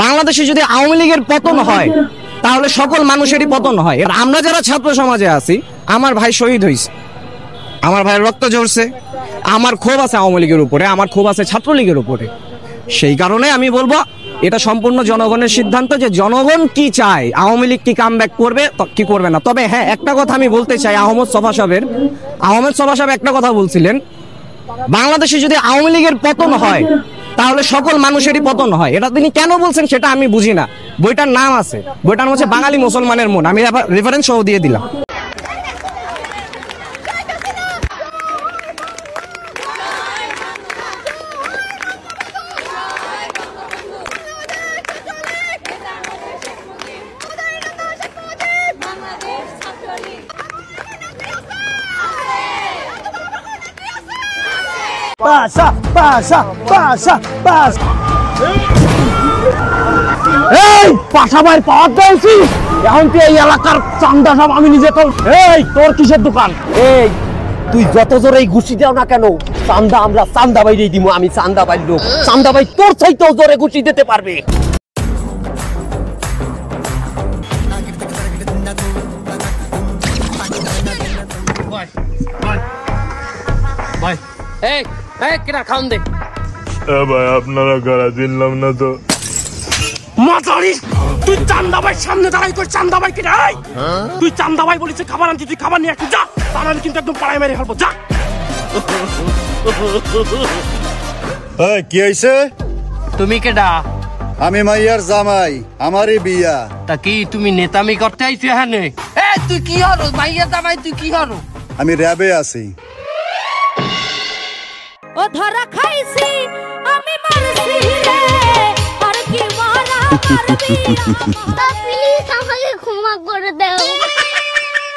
বাংলাদেশে যদি আওয়ামী লীগের পতন হয় তাহলে সকল মানুষেরই পতন হয়। আমরা যারা ছাত্র সমাজে আছি, আমার ভাই শহীদ হয়েছে, আমার ভাইয়ের রক্ত ঝরছে, আমার ক্ষোভ আছে আওয়ামী লীগের উপরে, আমার ক্ষোভ আছে ছাত্রলীগের উপরে। সেই কারণে আমি বলবো এটা সম্পূর্ণ জনগণের সিদ্ধান্ত যে জনগণ কি চায়, আওয়ামী লীগ কি কামব্যাক করবে কি করবে না। তবে হ্যাঁ, একটা কথা আমি বলতে চাই, আহমেদ ছফা সাহেব একটা কথা বলছিলেন, বাংলাদেশে যদি আওয়ামী লীগের পতন হয় তাহলে সকল মানুষেরই পতন হয়। এটা তিনি কেন বলছেন সেটা আমি বুঝি না। বইটার নাম আছে, বইটার নাম হচ্ছে বাঙালি মুসলমানের মন। আমি রেফারেন্স সহ দিয়ে দিলাম। Pasa, pasa, pasa, pasa. এই পাশা ভাই পাওয়ার দিয়েছি, এখন তুই এই এলাকার চান্দা সব আমি নিজে তো। এই তোর কিসের দোকান? এই তুই যত জোরে ঘুষি দাও না কেন, চান্দা আমরা চান্দা বাইরে দিব। আমি চান্দা বাইর লোক, চান্দা বাই তোর চাইতেও জোরে ঘুষি দিতে পারবে। ভাই এই এই কেনা খাওন দে। ভাই আপনারা গাড়া দিলাম না তো। মাতারি, তুই চান্দা ভাই সামনে দাঁড়াই তোর চান্দা ভাই কে রে? তুই চান্দা ভাই বলিস খাবার আনছি, তুই খাবার নিয়ে আসবি যা, তাহলে কিন্তু একদম পাড়ায় মেরে ফেলবো যা। এই কি হইছে? তুমি কেডা? আমি মাইয়ার জামাই, আমারই বিয়া। তা কি তুমি নেতামি করতে আইছো এখানে? এ তুই কি হরো মাইয়া জামাই, তুই কি হরো? আমি র্যাবে আছি। ও ধরা খাইছি আমি মারছি রে, আর কি মারা মারবি? প্লিজ আমাকে ক্ষমা করে দাও।